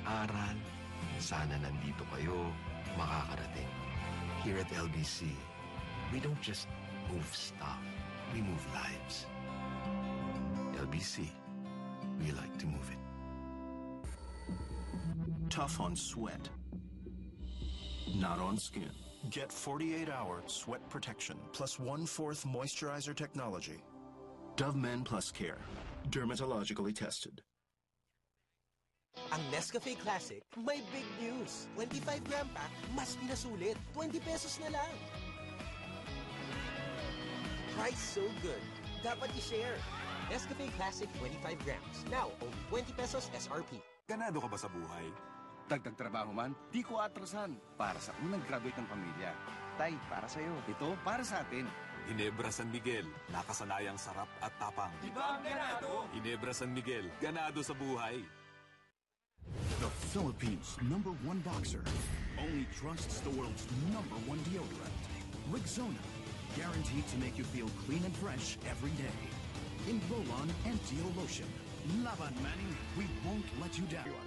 aral. Sana nandito kayo, makakarating. Here at LBC, we don't just move stuff, we move lives. LBC, we like to move it. Tough on sweat, not on skin. Get 48-hour sweat protection plus 1/4 moisturizer technology. Dove Men Plus Care, dermatologically tested. Ang Nescafe Classic, may big news. 25-gram pack, mas pinasulit. 20 pesos na lang. Price so good. Dapat i-share. Nescafe Classic 25 grams. Now, only 20 pesos SRP. Ganado ka ba sa buhay? Dagdag trabaho man, di ko atrasan. Para sa unang graduate ng pamilya. Tay, para sa'yo. Ito, para sa atin. Ginebra San Miguel, nakasanayang sarap at tapang. Diba ang ganado? Ginebra San Miguel, ganado sa buhay. The Philippines' #1 boxer only trusts the world's #1 deodorant. Rexona, guaranteed to make you feel clean and fresh every day. In roll-on and Deo lotion. Laban Manning, we won't let you down.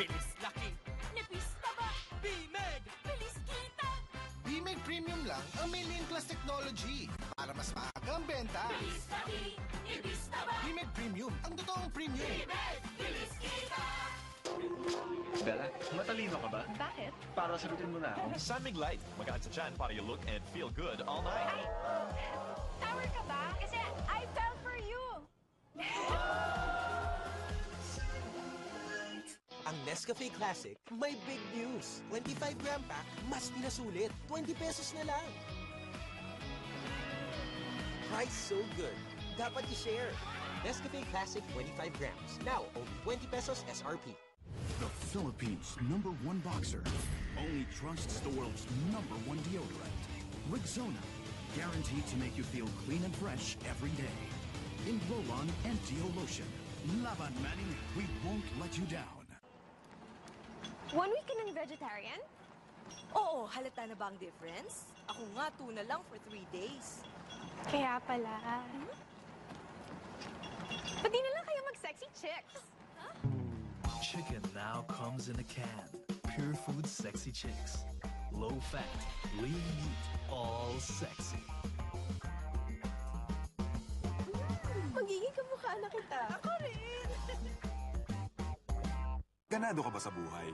Bilis laki! Nipis taba! Bimeg! Bilis kita! Bimeg Premium lang ang may Lean Plus technology para mas maaga ang benta. Bilis laki! Nipis taba! Bimeg Premium, ang totoong premium. Bimeg! Bilis kita! Bella, matalino ka ba? Bakit? Para sagutin mo na ako. Samig Light. Magaan sa tiyan para you look and feel good all night. Tower ka ba? Kasi I fell for you! Ang Nescafe Classic, may big news. 25-gram pack, mas pinasulit. 20 pesos na lang. Price so good. Dapat i-share. Nescafe Classic 25 grams. Now, only 20 pesos SRP. The Philippines' #1 boxer only trusts the world's #1 deodorant. Rexona, guaranteed to make you feel clean and fresh every day. In roll-on and Deo lotion. Laban Manning, we won't let you down. 1 week ka ng vegetarian? Oo, halata na ba ang difference? Ako nga, tuna lang for 3 days. Kaya pala. Ba't di na lang kayo mag-sexy chicks? Chicken now comes in a can. Pure Food Sexy Chicks. Low fat, lean meat, all sexy. Magiging kamukha na kita. Ako rin. Ganado ka ba sa buhay?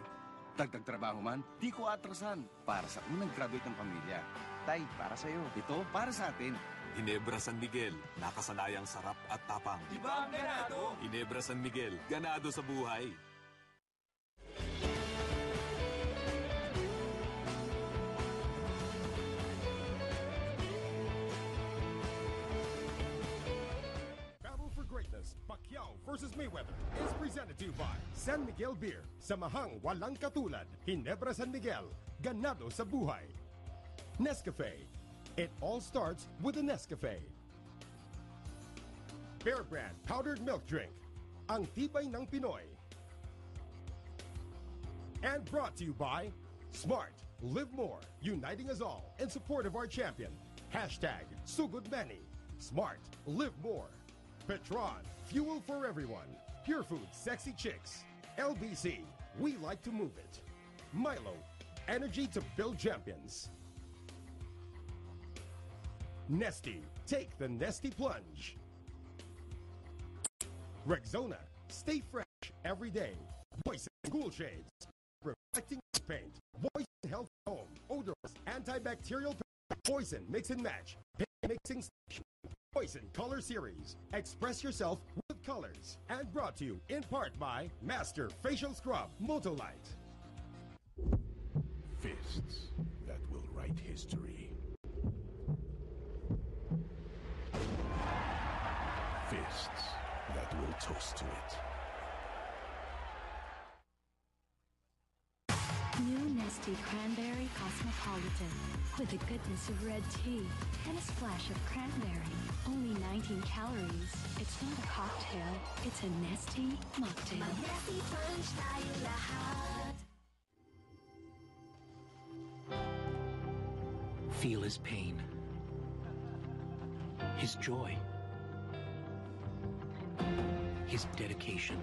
Dagdag trabaho man, di ko atrasan. Para sa unang graduate ng pamilya. Tay, para sa'yo. Ito, para sa atin. Ginebra San Miguel, nakasanayang sarap at tapang. Diba ang ganado? Ginebra San Miguel, ganado sa buhay. Battle for Greatness, Pacquiao versus Mayweather is presented to you by San Miguel Beer. Samahang walang katulad, Ginebra San Miguel, ganado sa buhay. Nescafe. It all starts with a Nescafe. Bear Brand Powdered Milk Drink. Ang tibay ng Pinoy. And brought to you by Smart. Live more. Uniting us all in support of our champion. Hashtag Sugod Manny. Smart. Live more. Petron. Fuel for everyone. Pure Food Sexy Chicks. LBC. We like to move it. Milo. Energy to build champions. Nesty. Take the Nesty Plunge. Rexona. Stay fresh every day. Voice and Cool Shades. Reflecting paint. Voice and Health Home. Odorless. Antibacterial. Poison Mix and Match. Paint Mixing Station. Poison Color Series. Express yourself with colors. And brought to you in part by Master Facial Scrub. Motolite. Fists that will write history. Fists that will toast to it. New Nesty Cranberry Cosmopolitan with the goodness of red tea and a splash of cranberry. Only 19 calories. It's not a cocktail. It's a Nesty mocktail. Nesty Punch tayo lahat. Feel his pain, his joy, his dedication.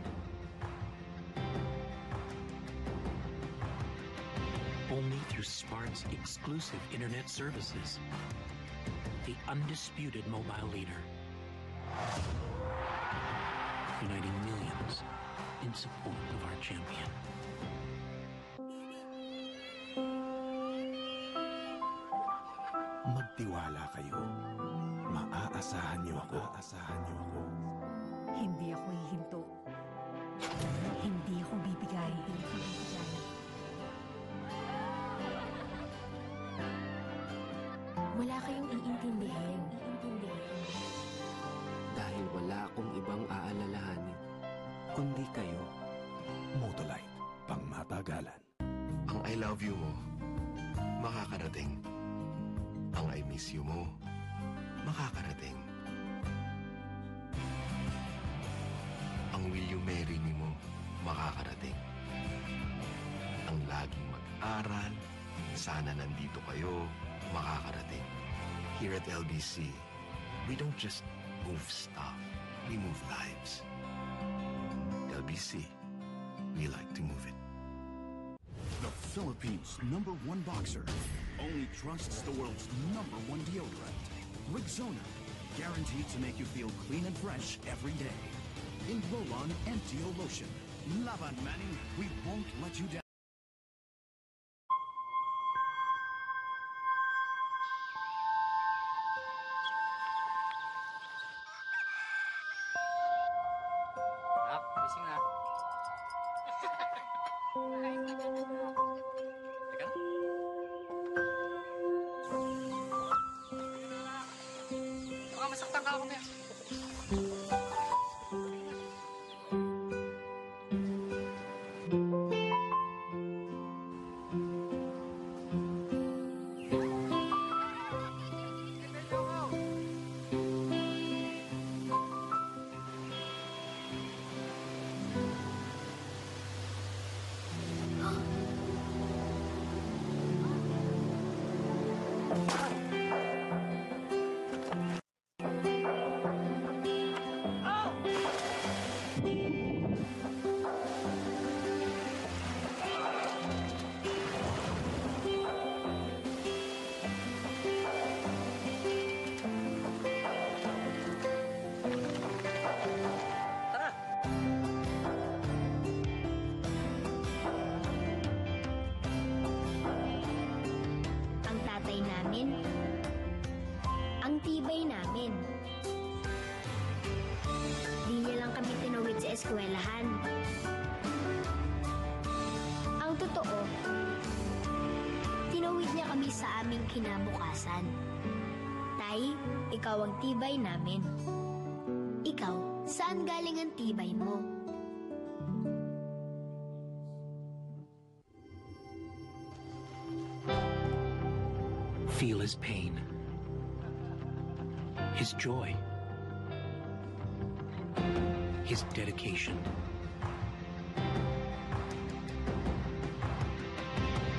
Only through Spark's exclusive internet services. The undisputed mobile leader. Uniting millions in support of our champion. Magtiwala kayo. Maaasahan niyo ako. Hindi ako hihinto. Hindi ako bibigay. Wala kayong iintindihin. Dahil wala akong ibang aalalahanin, kundi kayo. Motolite, pangmatagalan. Ang I love you mo, makakarating. Ang I miss you mo, makakarating. Ang will you marry me mo, makakarating. Ang laging mag-aral, sana nandito kayo, makakarating. Here at LBC, we don't just move stuff, we move lives. LBC, we like to move it. The Philippines' #1 boxer only trusts the world's #1 deodorant. Rexona, guaranteed to make you feel clean and fresh every day. In roll-on and deo lotion. Laban Manning, we won't let you down. Gising na. Teka. Baka masaktan ka ako, Mea. Ang tibay namin. Di niya lang kami tinawid sa eskwelahan. Ang totoo, tinawid niya kami sa aming kinabukasan. Tay, ikaw ang tibay namin. Ikaw, saan galing ang tibay mo? Feel his pain, his joy, his dedication.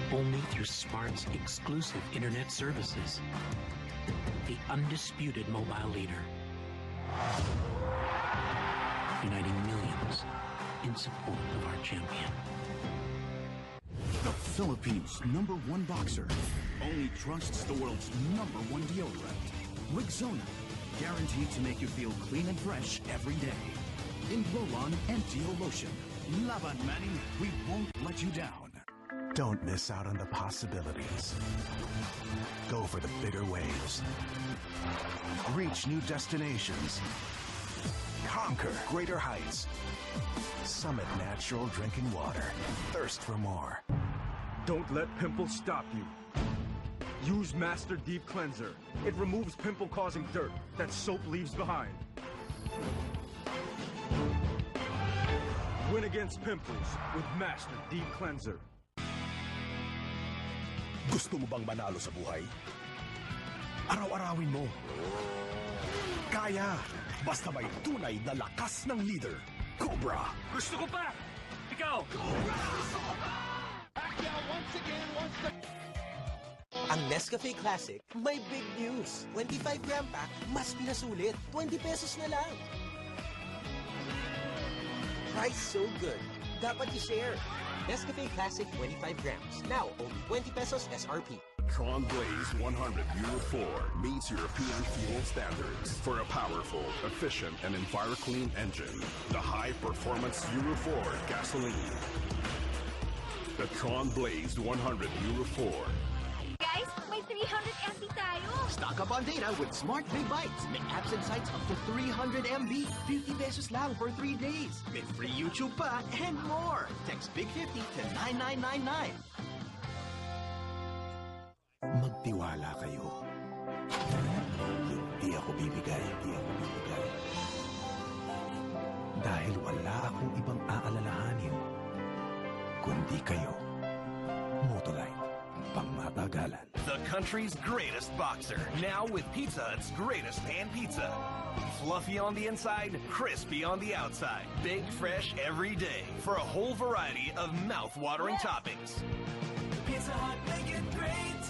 Only through Spark's exclusive internet services. The undisputed mobile leader. Uniting millions in support of our champion. The Philippines' #1 boxer only trusts the world's #1 deodorant. Rexona, guaranteed to make you feel clean and fresh every day. In roll-on and deo lotion. Laban Manning, we won't let you down. Don't miss out on the possibilities. Go for the bigger waves. Reach new destinations. Conquer greater heights. Summit natural drinking water. Thirst for more. Don't let pimples stop you. Use Master Deep Cleanser. It removes pimple-causing dirt that soap leaves behind. Win against pimples with Master Deep Cleanser. Gusto mo bang manalo sa buhay? Araw-arawin mo. Kaya, basta may tunay na lakas ng leader. Cobra! Gusto ko pa! Ikaw! Cobra! Gusto ko pa! Pacquiao once again wants to... Ang Nescafe Classic, may big news. 25-gram pack, mas pinasulit. 20 pesos na lang. Price so good. Dapat i-share. Nescafe Classic 25 grams. Now, only 20 pesos SRP. Tron Blaze 100 Euro 4 meets European fuel standards for a powerful, efficient, and EnviroClean engine. The high-performance Euro 4 gasoline. The Tron Blaze 100 Euro 4. Guys, may 300 MB tayo. Stock up on data with Smart Big Bites. May apps and sites up to 300 MB. 50 pesos lang for 3 days. May free YouTube pa and more. Text Big 50 to 9999. Magtiwala kayo. Hindi ako bibigay. Dahil wala akong ibang aalalahanin, kundi kayo. Motolite, pangmatagalan. The country's greatest boxer, now with Pizza Hut's greatest pan pizza. Fluffy on the inside, crispy on the outside. Baked fresh every day for a whole variety of mouth-watering toppings. Pizza Hut, make it great!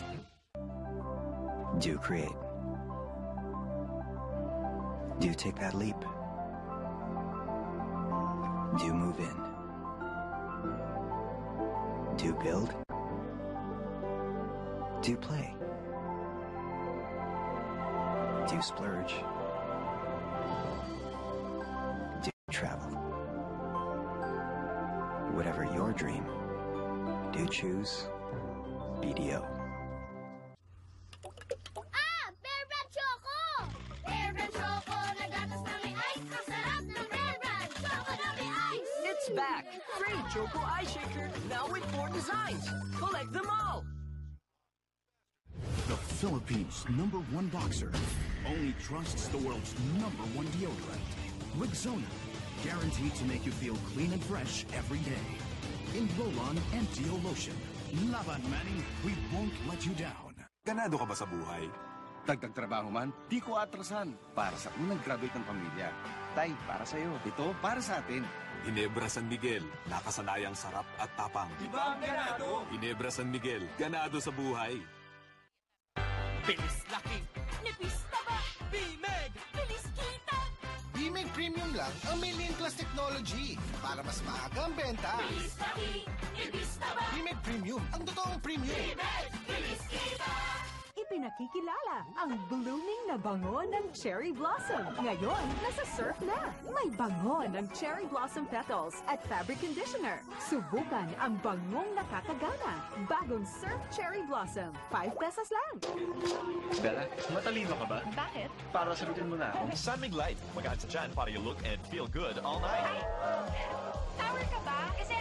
Do you create? Do you take that leap? Do you move in? Do you build? Do you play? Do you splurge? Do you travel? Whatever your dream, do you choose BDO? It's back! Free Choco Ice Shaker, now with 4 designs. Collect them all! The Philippines' #1 boxer only trusts the world's #1 deodorant. Rexona, guaranteed to make you feel clean and fresh every day. In roll-on and deo lotion. Laban, Manny, we won't let you down. Ganado ka ba sa buhay? Dagdag trabaho man, di ko atrasan. Para sa unang graduate ng pamilya. Tay, para sa'yo. Ito, para sa atin. Ginebra San Miguel, nakasanayang sarap at tapang. Iba ang ganado! Ginebra San Miguel, ganado sa buhay. Bilis laki! Nipis taba! Bimeg! Bilis kita! Bimeg Premium lang ang may Lean Plus technology para mas maaga ang benta. Bilis laki! Nipis taba! Bimeg Premium, ang totoong premium. Bimeg! Bilis kita! Ipinakikilala ang blooming na bango ng cherry blossom. Ngayon, nasa surf na. May bango ng cherry blossom petals at fabric conditioner. Subukan ang bangong nakakagana. Bagong surf cherry blossom. 5 pesos lang. Bella, matalino ka ba? Bakit? Para sagutin mo na ako. San Mig Light, magaan sa tiyan para you look and feel good all night. Tower ka ba? Kasi